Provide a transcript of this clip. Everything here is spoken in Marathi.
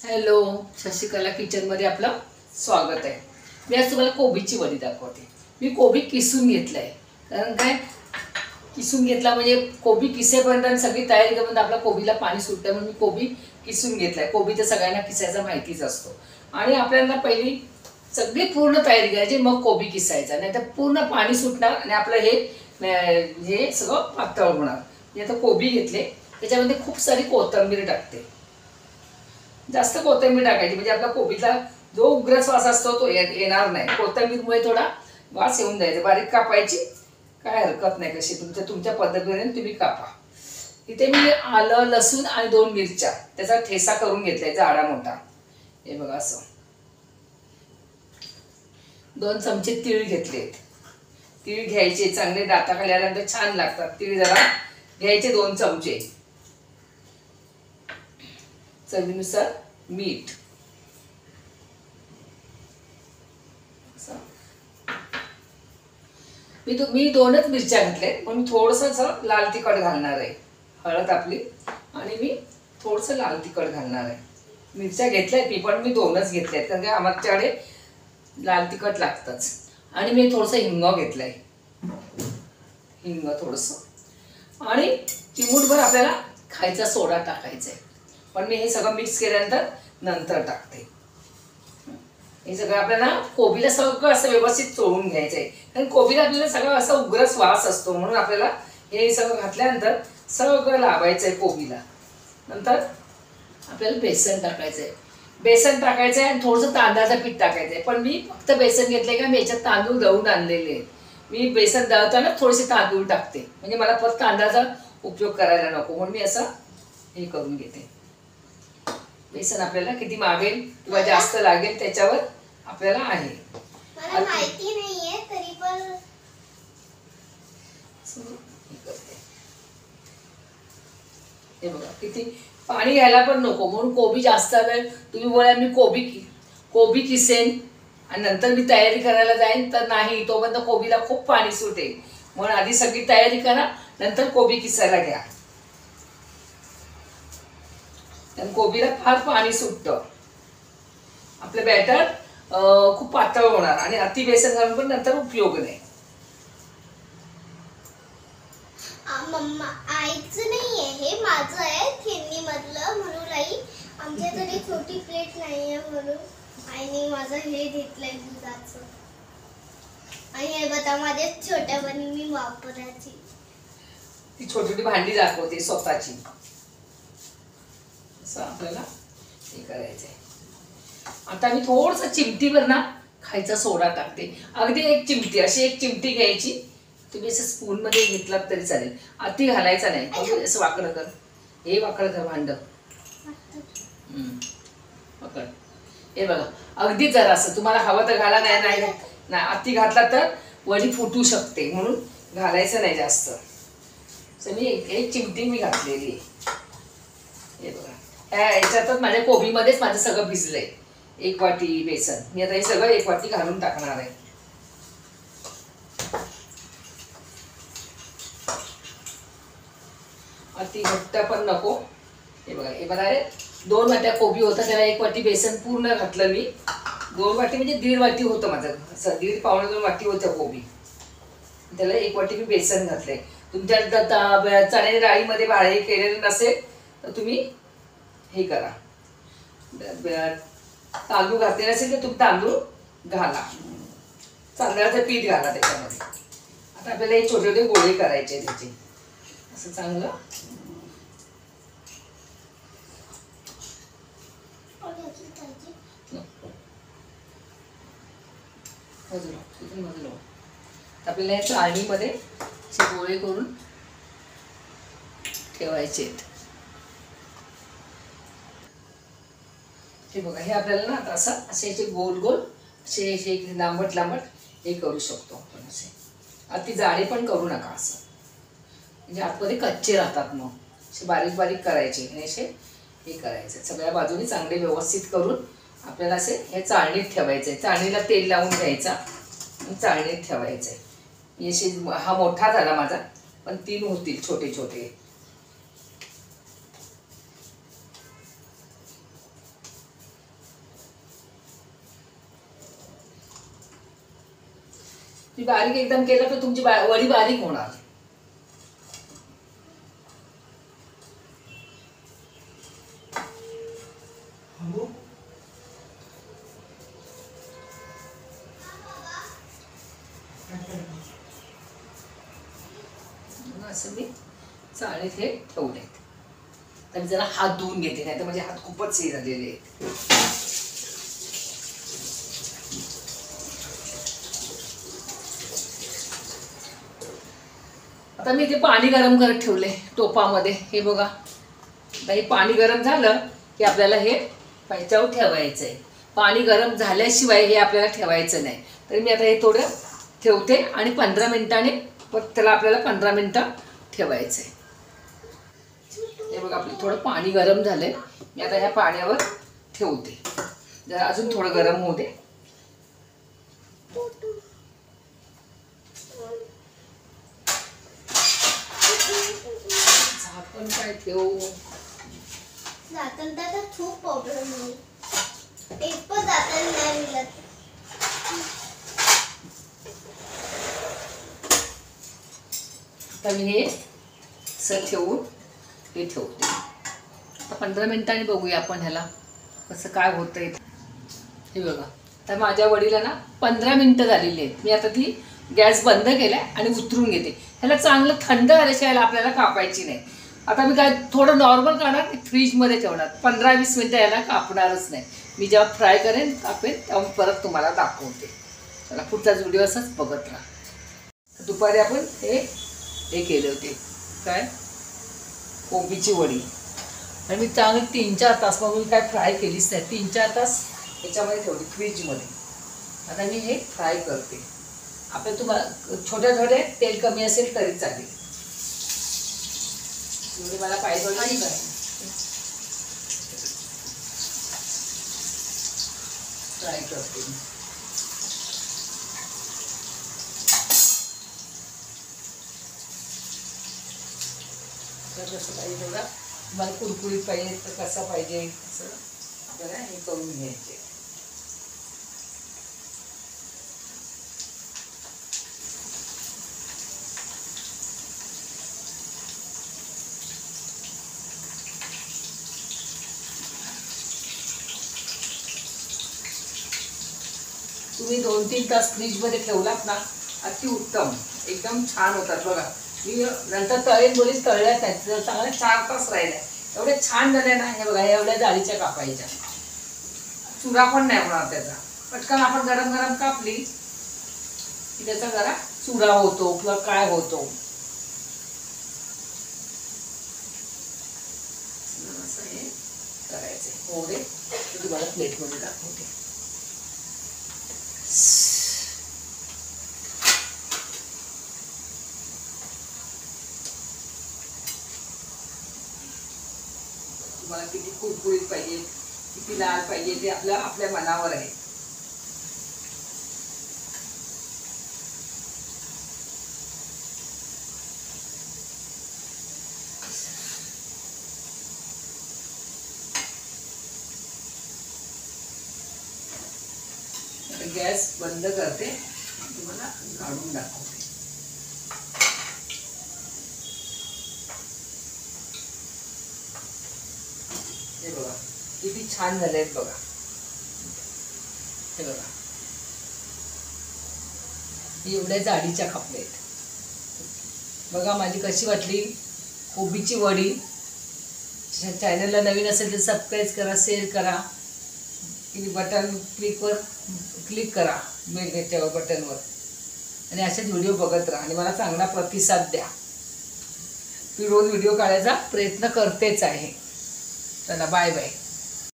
हॅलो, शशिकला किचनमध्ये आपलं स्वागत आहे. मी आज तुम्हाला कोबीची वडी दाखवते. मी कोबी किसून घेतला आहे. कारण काय, किसून घेतला म्हणजे कोबी किसेपर्यंत आणि सगळी तयारी करून आपल्या कोबीला पाणी सुटतं, म्हणून मी कोबी किसून घेतला आहे. कोबी तर सगळ्यांना किसायचा माहितीच असतो आणि आपल्याला पहिली सगळी पूर्ण तयारी करायची, मग कोबी किसायचा, नाही तर पूर्ण पाणी सुटणार आणि आपलं हे सगळं पातळ होणार. मी आता कोबी घेतले, त्याच्यामध्ये खूप सारी कोथिंबीर टाकते. जास्त कोथिंबीर टाकायची म्हणजे आपला कोबीचा जो उग्र वास असतो तो येणार नाही. कोथिंबीरमुळे थोडा वास येऊन जायचा. बारीक कापायची, काय हरकत नाही, कशी तुमच्या पद्धतीने तुम्ही कापा. इथे मी आलं, लसूण आणि 2 मिरच्या त्याचा ठेसा करून घेतलाय, जाडा मोठा. हे बघा, असं 2 चमचे तीळ घेतलेत. तीळ घ्यायचे, चांगले दाताखाली आल्यानंतर छान लागतात. तीळ जरा घ्यायचे 2 चमचे. चवीनुसार मीठ. मी 2च मिरच्या घातल्या, म्हणून थोडंसं लाल तिखट घालणार आहे. हळद आपली आणि मी थोडंसं लाल तिखट घालणार आहे. मिरच्या घेतल्यात मी, पण मी 2च घेतल्यात कारण की आमच्याकडे लाल तिखट लागतंच. आणि मी थोडंसं हिंग घेतलंय, हिंग थोडंसं, आणि चिमूटभर आपल्याला खायचा सोडा टाकायचा आहे. पण मी हे सगळं मिक्स केल्यानंतर नंतर टाकते. हे सगळं आपल्याला कोबीला सगळं असं व्यवस्थित चोळून घ्यायचं आहे, कारण कोबीला आपल्याला सगळं असं उग्र वास असतो, म्हणून आपल्याला हे सगळं घातल्यानंतर सगळं लावायचं आहे कोबीला. नंतर आपल्याला बेसन टाकायचं आहे. बेसन टाकायचं आहे आणि थोडंसं तांदळाचं पीठ टाकायचं आहे. पण मी फक्त बेसन घेतलंय का, मी याच्यात तांदूळ दळून आणलेले आहेत. मी बेसन दळताना थोडेसे तांदूळ टाकते, म्हणजे मला परत तांदळाचा उपयोग करायला नको, म्हणून मी असं हे करून घेते. बेसन आपल्याला किती मागेल किंवा जास्त लागेल त्याच्यावर आपल्याला आहे. मला माहिती नाहीये तरी पण हे बघा, किती पाणी घ्यायला पण नको, म्हणून कोबी जास्त वेळ तुम्ही बोला मी कोबी किसेन आणि नंतर मी तयारी करायला जाईन, तर नाही, तोपर्यंत कोबीला खूप पाणी सुटेल. म्हणून आधी सगळी तयारी करा, नंतर कोबी किसायला घ्या. आणि कोबीला फार पाणी सुटतं. आपलं बॅटर खूप पातळ होणार आणि अति बेसन घालून पण नंतर उपयोग नाही. मम्मा आईचं नाहीये, हे माझं आहे खेळणी मधलं, म्हणून आई आमच्या घरी छोटी प्लेट नाहीये, म्हणून आईने माझं हे घेतलंय दुधाचं. आणि हे बघा माझ्या छोट्या बनी मी वापरायची. ती छोटी छोटी भांडी दाखवते स्वतःची. असं आपल्याला हे करायचंय. आता मी थोडंसं चिमटीवर ना खायचा सोडा टाकते, अगदी 1 चिमटी, अशी 1 चिमटी घ्यायची. तुम्ही असं स्पून मध्ये घेतलात तरी चालेल, अति घालायचा नाही. असं वाकडं कर, हे वाकडं कर भांड, वाकड. हे बघा, अगदी जरा असं तुम्हाला हवं तर घाला, नाही अति घातला तर वडी फुटू शकते, म्हणून घालायचं नाही जास्त. मी 1 चिमटी मी घातलेली. हे बघा, याच्यातच माझ्या कोबीमध्येच माझं सगळं भिजलंय. 1 वाटी बेसन, मी आता हे सगळं 1 वाटी घालून टाकणार आहे. अति घट्ट पण नको. हे बघा, हे बघा, 2 वाट्या कोबी होतं, त्याला 1 वाटी बेसन पूर्ण घातलं मी. 2 वाटी म्हणजे 1.5 वाटी होतं माझं, असं 1.5 पावणे 2 वाटी होतं कोबी, त्याला 1 वाटी मी बेसन घातलंय. तुमच्या चण्याच्या डाळीमध्ये हे केलेलं नसेल तर तुम्ही हे करा, तांदूळ घातले नसेल तर तुम्ही तांदूळ घाला, तांदळाचं पीठ घाला त्याच्यामध्ये. आता आपल्याला हे छोटे छोटे गोळे करायचे त्याचे, असं चांगलं. आपल्याला या चाळणीमध्ये असे गोळे करून ठेवायचे. हे बघा, हे आपल्याला ना आता असं असे गोल गोल असे लांबट हे करू शकतो आपण. असे अति जाडे पण करू नका, असं म्हणजे आतमध्ये कच्चे राहतात. मग असे बारीक बारीक करायचे आणि असे हे करायचे. सगळ्या बाजूने चांगले व्यवस्थित करून आपल्याला असे हे चाळणीत ठेवायचे. चाळणीला तेल लावून घ्यायचा आणि चाळणीत ठेवायचे. असे हा मोठा झाला माझा, पण 3 होतील छोटे छोटे. ती बारीक एकदम केलं तर तुमची वडी बारीक होणार. असं मी चाळणीत हे ठेवले. तर मी जरा हात धुवून घेते, नाही तर माझे हात खूपच हे झालेले आहेत. आता मी इथे पाणी गरम करत ठेवले टोपामध्ये. हे बघा, आता हे पाणी गरम झालं की आपल्याला हे ह्याच्यावर ठेवायचं आहे. पाणी गरम झाल्याशिवाय हे आपल्याला ठेवायचं नाही. तर मी आता हे थोडं ठेवते आणि 15 मिनिटाने त्याला आपल्याला 15 मिनिटं ठेवायचं आहे. हे बघा, आपलं थोडं पाणी गरम झालंय. मी आता ह्या पाण्यावर ठेवते. जरा अजून थोडं गरम होऊ दे. झाकण काय ठेवू? झाकण तर आता खूप प्रॉब्लेम होईल. एक पण झाकण नाही मिळत. आता मी हे असं ठेवून हे ठेवते. आता 15 मिनिटांनी बघूया आपण ह्याला कसं काय होतंय. हे बघा, तर माझ्या वडीला ना 15 मिनिटं झालेली आहेत. मी आता ती गॅस बंद केलाय आणि उतरून घेते. ह्याला चांगलं थंड झाल्याशिवाय आपल्याला कापायची नाही. आता मी काय थोडं नॉर्मल काढणार, फ्रीजमध्ये ठेवणार. 15-20 मिनिटं याला कापणारच नाही. मी जेव्हा फ्राय करेन कापेन तेव्हा परत तुम्हाला दाखवते. चला, पुढचाच व्हिडिओ असंच बघत राहा. दुपारी आपण हे केले होते काय, कोबीची वडी. आणि मी चांगली 3-4 तास, मग मी काय फ्राय केलीच नाही. 3-4 तास याच्यामध्ये ठेवली फ्रीजमध्ये. आता मी हे फ्राय करते. आपण तुम्हाला छोट्या छोटे तेल कमी असेल तरी चालेल. एवढी मला पाहिजे नाही काय. फ्राय करते मी. कसं पाहिजे बघा, मला कुरकुरीत पाहिजे तर कसं पाहिजे असं आपल्याला हे करून घ्यायचे. तुम्ही 2-3 तास फ्रीजमध्ये ठेवलात ना, अतिउत्तम, एकदम छान होतात. बघा, मी नंतर तळेन बोलीच तळल्याच नाही, चांगले 4 तास राहिले. एवढे छान झाले ना. हे बघा, एवढ्या जाळीच्या कापायच्या, चुरा पण नाही होणार त्याचा. पटकन आपण गरम गरम कापली की त्याचा जरा चुरा होतो किंवा काय होतो. असं हे करायचं. हो रे, तुम्हाला प्लेटमध्ये दाखवते. तुम्हाला किती कुरकुरीत पाहिजे, किती लाल पाहिजे ते आपल्या मनावर आहे. गॅस बंद करते, तुम्हाला काढून दाखवते. हे बघा किती छान झाले आहेत बघा. हे बघा, एवढ्या जाडीच्या खापल्या आहेत. बघा माझी कशी वाटली कोबीची वडी. चॅनलला नवीन असेल तर सबस्क्राईब करा, शेअर करा, बटन क्लिक करा बेल बटनवर, आणि असेच व्हिडिओ बघत राहा आणि मला चांगला प्रतिसाद द्या. मी रोज व्हिडिओ काढायचा प्रयत्न करतेच आहे. चला, बाय बाय.